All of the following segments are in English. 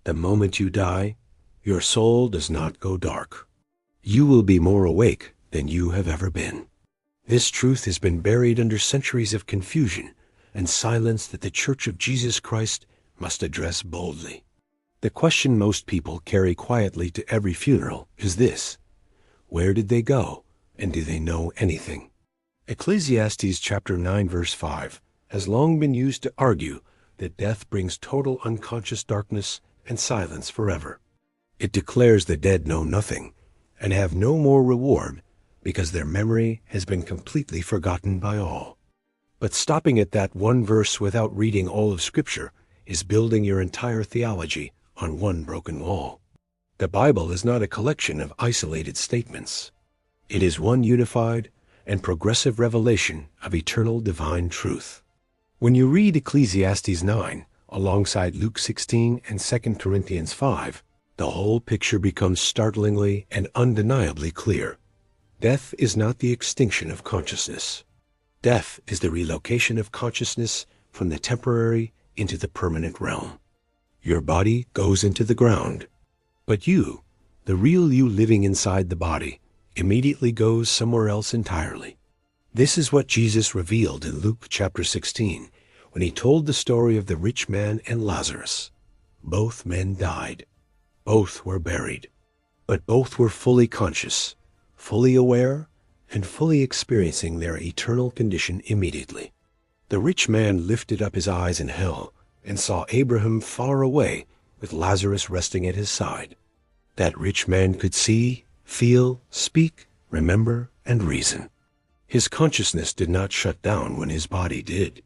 The moment you die, your soul does not go dark. You will be more awake than you have ever been. This truth has been buried under centuries of confusion and silence that the Church of Jesus Christ must address boldly. The question most people carry quietly to every funeral is this: where did they go, and do they know anything? Ecclesiastes chapter 9 verse 5 has long been used to argue that death brings total unconscious darkness and silence forever. It declares the dead know nothing and have no more reward because their memory has been completely forgotten by all. But stopping at that one verse without reading all of Scripture is building your entire theology on one broken wall. The Bible is not a collection of isolated statements. It is one unified and progressive revelation of eternal divine truth. When you read Ecclesiastes 9 alongside Luke 16 and 2 Corinthians 5, the whole picture becomes startlingly and undeniably clear. Death is not the extinction of consciousness. Death is the relocation of consciousness from the temporary into the permanent realm. Your body goes into the ground, but you, the real you living inside the body, immediately goes somewhere else entirely. This is what Jesus revealed in Luke chapter 16 when he told the story of the rich man and Lazarus. Both men died. Both were buried. But both were fully conscious, fully aware, and fully experiencing their eternal condition immediately. The rich man lifted up his eyes in hell and saw Abraham far away with Lazarus resting at his side. That rich man could see, feel, speak, remember, and reason. His consciousness did not shut down when his body did.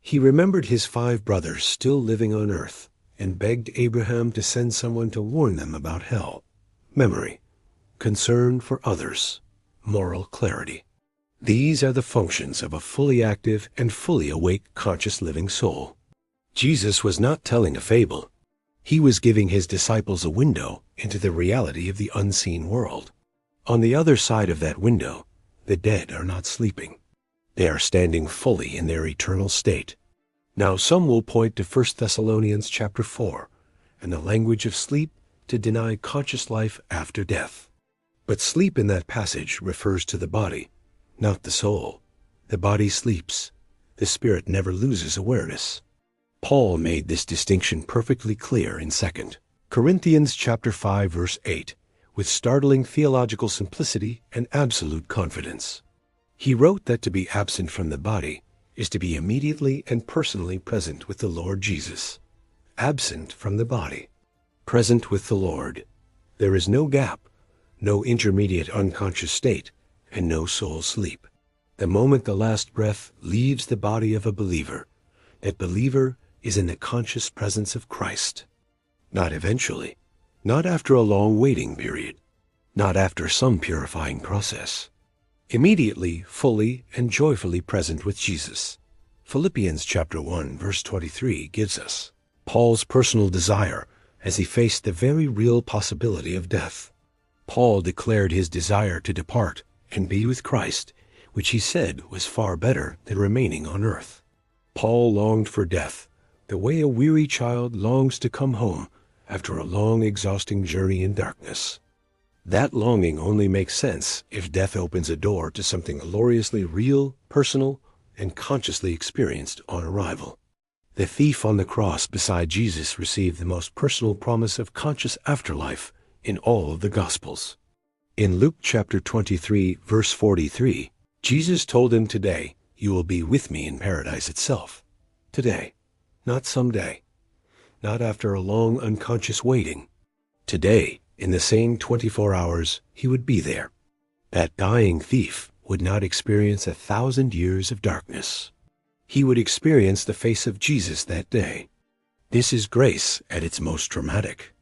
He remembered his 5 brothers still living on earth and begged Abraham to send someone to warn them about hell. Memory, concern for others, moral clarity. These are the functions of a fully active and fully awake conscious living soul. Jesus was not telling a fable. He was giving his disciples a window into the reality of the unseen world. On the other side of that window, the dead are not sleeping. They are standing fully in their eternal state. Now some will point to 1 Thessalonians chapter 4 and the language of sleep to deny conscious life after death. But sleep in that passage refers to the body, not the soul. The body sleeps. The spirit never loses awareness. Paul made this distinction perfectly clear in 2 Corinthians chapter 5 verse 8 with startling theological simplicity and absolute confidence. He wrote that to be absent from the body is to be immediately and personally present with the Lord Jesus. Absent from the body, present with the Lord. There is no gap, no intermediate unconscious state, and no soul sleep. The moment the last breath leaves the body of a believer, that believer is in the conscious presence of Christ. Not eventually, not after a long waiting period, not after some purifying process. Immediately, fully, and joyfully present with Jesus. Philippians chapter 1 verse 23 gives us Paul's personal desire as he faced the very real possibility of death. Paul declared his desire to depart and be with Christ, which he said was far better than remaining on earth. Paul longed for death, the way a weary child longs to come home after a long, exhausting journey in darkness. That longing only makes sense if death opens a door to something gloriously real, personal, and consciously experienced on arrival. The thief on the cross beside Jesus received the most personal promise of conscious afterlife in all of the Gospels. In Luke chapter 23, verse 43, Jesus told him, "Today you will be with me in paradise itself." Today, not someday, not after a long unconscious waiting. Today, in the same 24 hours, he would be there. That dying thief would not experience 1,000 years of darkness. He would experience the face of Jesus that day. This is grace at its most dramatic.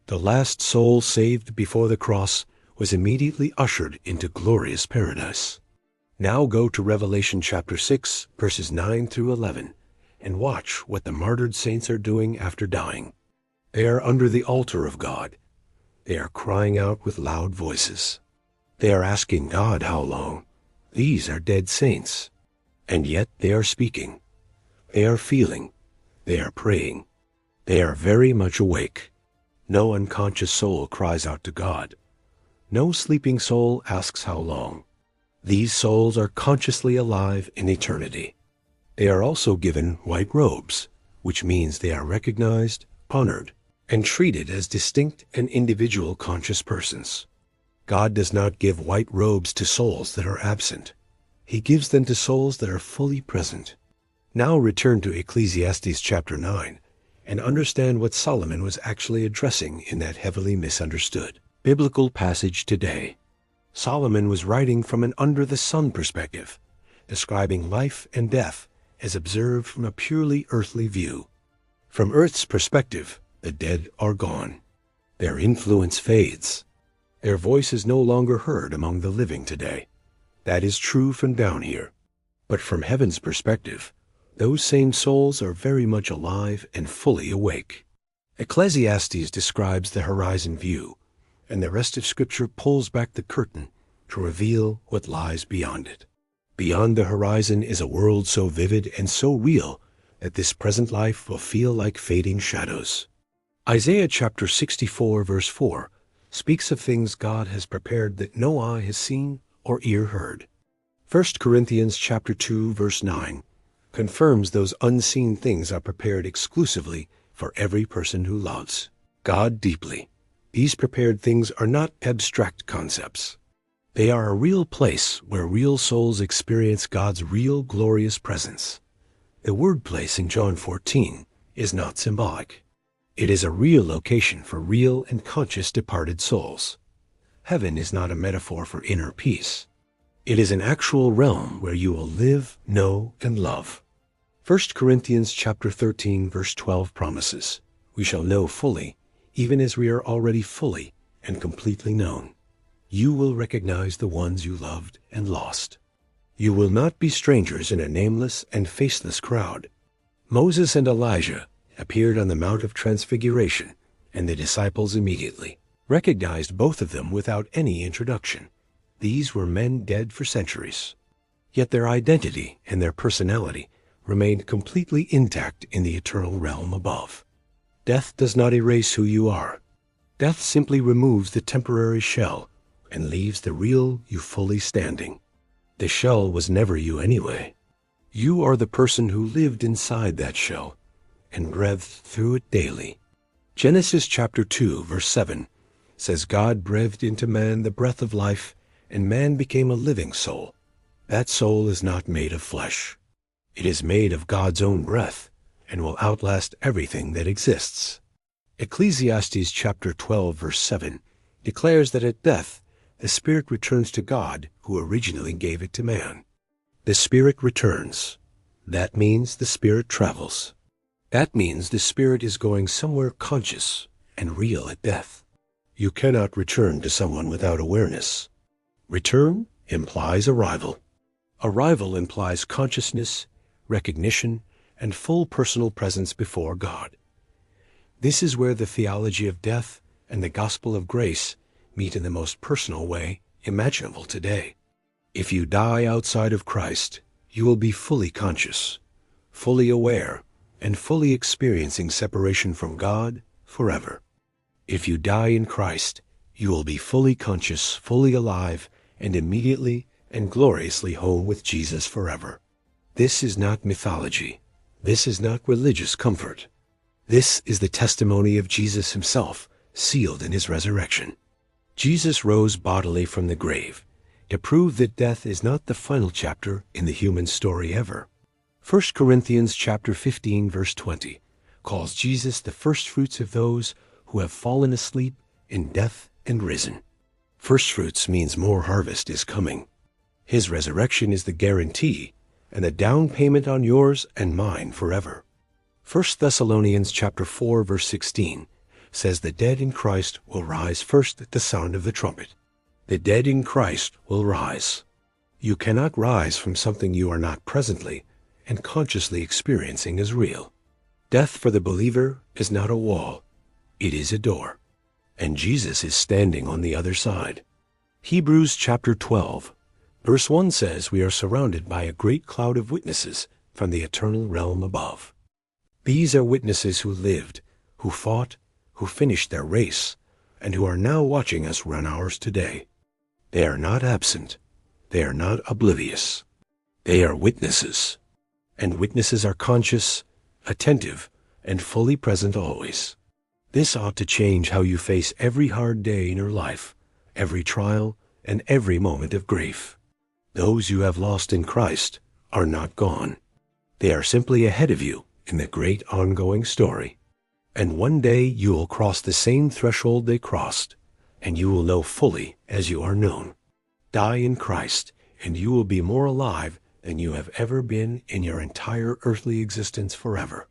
The last soul saved before the cross was immediately ushered into glorious paradise. Now go to Revelation chapter 6, verses 9 through 11, and watch what the martyred saints are doing after dying. They are under the altar of God. They are crying out with loud voices. They are asking God how long. These are dead saints. And yet they are speaking. They are feeling. They are praying. They are very much awake. No unconscious soul cries out to God. No sleeping soul asks how long. These souls are consciously alive in eternity. They are also given white robes, which means they are recognized, honored, and treated as distinct and individual conscious persons. God does not give white robes to souls that are absent. He gives them to souls that are fully present. Now return to Ecclesiastes chapter 9 and understand what Solomon was actually addressing in that heavily misunderstood biblical passage today. Solomon was writing from an under-the-sun perspective, describing life and death as observed from a purely earthly view. From Earth's perspective, the dead are gone. Their influence fades. Their voice is no longer heard among the living today. That is true from down here. But from heaven's perspective, those same souls are very much alive and fully awake. Ecclesiastes describes the horizon view, and the rest of Scripture pulls back the curtain to reveal what lies beyond it. Beyond the horizon is a world so vivid and so real that this present life will feel like fading shadows. Isaiah chapter 64 verse 4 speaks of things God has prepared that no eye has seen or ear heard. 1 Corinthians chapter 2 verse 9 confirms those unseen things are prepared exclusively for every person who loves God deeply. These prepared things are not abstract concepts. They are a real place where real souls experience God's real glorious presence. The word place in John 14 is not symbolic. It is a real location for real and conscious departed souls. Heaven is not a metaphor for inner peace. It is an actual realm where you will live, know, and love. 1 Corinthians chapter 13 verse 12 promises, "We shall know fully, even as we are already fully and completely known. You will recognize the ones you loved and lost. You will not be strangers in a nameless and faceless crowd." Moses and Elijah appeared on the Mount of Transfiguration, and the disciples immediately recognized both of them without any introduction. These were men dead for centuries. Yet their identity and their personality remained completely intact in the eternal realm above. Death does not erase who you are. Death simply removes the temporary shell and leaves the real you fully standing. The shell was never you anyway. You are the person who lived inside that shell and breathed through it daily. Genesis chapter 2 verse 7 says God breathed into man the breath of life, and man became a living soul. That soul is not made of flesh. It is made of God's own breath and will outlast everything that exists. Ecclesiastes chapter 12 verse 7 declares that at death the spirit returns to God who originally gave it to man. The spirit returns. That means the spirit travels. That means the spirit is going somewhere conscious and real at death. You cannot return to someone without awareness. Return implies arrival. Arrival implies consciousness, recognition, and full personal presence before God. This is where the theology of death and the gospel of grace meet in the most personal way imaginable today. If you die outside of Christ, you will be fully conscious, fully aware, and fully experiencing separation from God forever. If you die in Christ, you will be fully conscious, fully alive, and immediately and gloriously home with Jesus forever. This is not mythology. This is not religious comfort. This is the testimony of Jesus himself, sealed in his resurrection. Jesus rose bodily from the grave to prove that death is not the final chapter in the human story ever. 1 Corinthians chapter 15 verse 20 calls Jesus the firstfruits of those who have fallen asleep in death and risen. Firstfruits means more harvest is coming. His resurrection is the guarantee and the down payment on yours and mine forever. 1 Thessalonians chapter 4 verse 16 says the dead in Christ will rise first at the sound of the trumpet. The dead in Christ will rise. You cannot rise from something you are not presently and consciously experiencing as real. Death for the believer is not a wall. It is a door. And Jesus is standing on the other side. Hebrews chapter 12 verse 1 says we are surrounded by a great cloud of witnesses from the eternal realm above. These are witnesses who lived, who fought, who finished their race, and who are now watching us run ours today. They are not absent. They are not oblivious. They are witnesses. And witnesses are conscious, attentive, and fully present always. This ought to change how you face every hard day in your life, every trial, and every moment of grief. Those you have lost in Christ are not gone. They are simply ahead of you in the great ongoing story. And one day you will cross the same threshold they crossed, and you will know fully as you are known. Die in Christ, and you will be more alive than you have ever been in your entire earthly existence forever.